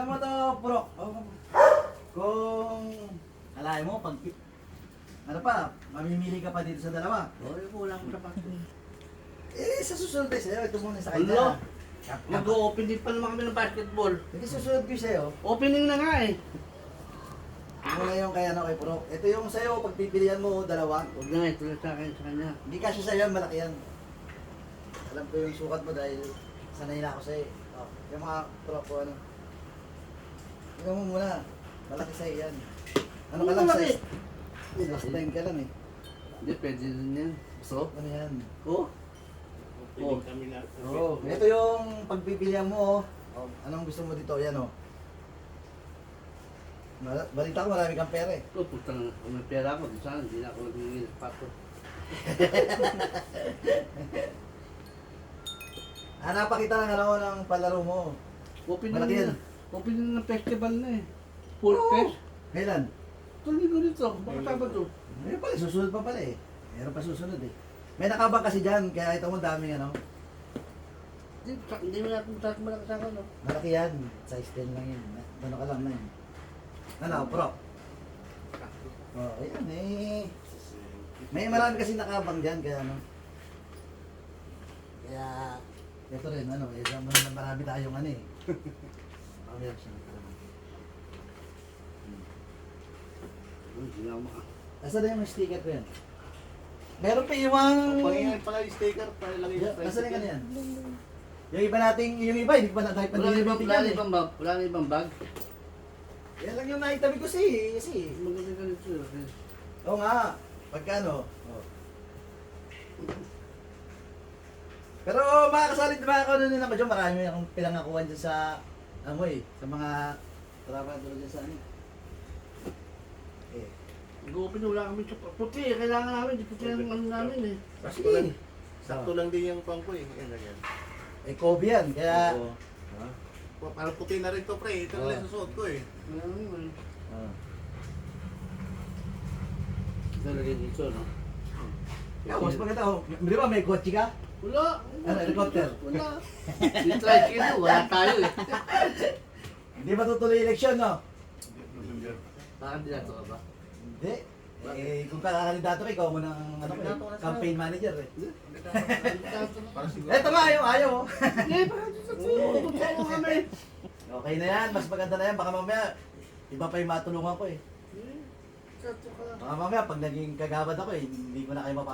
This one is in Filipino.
Alam mo to, bro. Kung alahin mo, pag ano pa, mamimili ka pa dito sa dalawa. Oy, wala akong sapatos. Eh, sa susunod tayo sa'yo, ito muna sa Ano? kanya. Mag-o-open din pa naman kami ng basketball. Hindi susunod ko sa'yo. Opening na nga eh. Ito muna yung kay ano kay Pro. Ito yung sa'yo, pagpipilian mo, dalawa. Huwag na nga, ito na sa akin, sa kanya. Hindi kasi sa'yo, malaki yan. Alam ko yung sukat mo dahil sanay na ako sa'yo. Oh, yung mga Pro ko ano. Tingnan mo muna, malaki sa'yo yan. Ano ka lang malaki? size? Last time ka lang eh. Hindi, pwede din yan. Gusto? Ano yan? Oo. Piling kami lahat. Oo, ito yung pagpipilian mo. Oh. Anong gusto mo dito? Yan oh. Balita ko marami kang pera eh. Oh, putang, kung may pera ako, di sana, hindi na ako nagiging sapato. Napakita ng ano ng palaro mo. Opening Malaki yan. na. Opening na ng festival na eh. Full Oo. fest. Kailan? Tuloy ko dito. Baka Sabado. Meron pala, susunod pa pala eh. Meron pa susunod eh. May nakabang kasi dyan, kaya ito mo daming ano. Hindi mo natin malakas ako, no? Malaki yan. Size 10 lang yun. Ano ka lang na yun. Ano, Pro? Oh, ayan eh. May marami kasi nakabang dyan, kaya ano. Kaya, ito rin, ano, marami tayong ano eh. Mamaya siya. Hindi na ako maka. Nasaan na yung sticker ko yan? Meron pa iwang... Pangingay pala yung sticker para lagay yung price. Nasaan yung ano yan? Yung iba nating, yung iba, hindi pa na tayo Wala na pandilibitin ibang bag. Wala na ibang bag. Yan lang yung naitabi ko kasi. Maganda ka nito. Oo nga, pagkano? Oh. Pero makakasalit na mga kanunin ako dyan, marami akong pinangakuhan dyan sa, amoy, sa mga trabador dyan sa ano. Eh, Mag-open wala kami sa puti. Kailangan namin. Di puti ang ano namin eh. Sakto lang. sige. Sakto lang din yung pang ko eh. Yan lang yan. Eh, Kobe yan, kaya... Oo. Parang puti na rin to pre. Ito na lang susuot ko eh. Wala naman. Oh. Ito lagay dito, no? Mas maganda, oh. Di ba may kotse ka? Wala. Ano, helicopter? Wala. Yung tricycle, wala tayo eh. Hindi ba tutuloy eleksyon, no? Bakit di nato ka ba? Hindi. Eh, kung kakakandidato ka, ikaw mo ng ano, campaign manager eh. Para siguro. Eto nga, ayaw oh. Eh, bakit sa tulo? Tutulong kami. Okay na yan, mas maganda na yan. Baka mamaya, iba pa yung matulungan ko eh. Sa tulo ka. Baka mamaya, pag naging kagabad ako eh, hindi ko na kayo mapa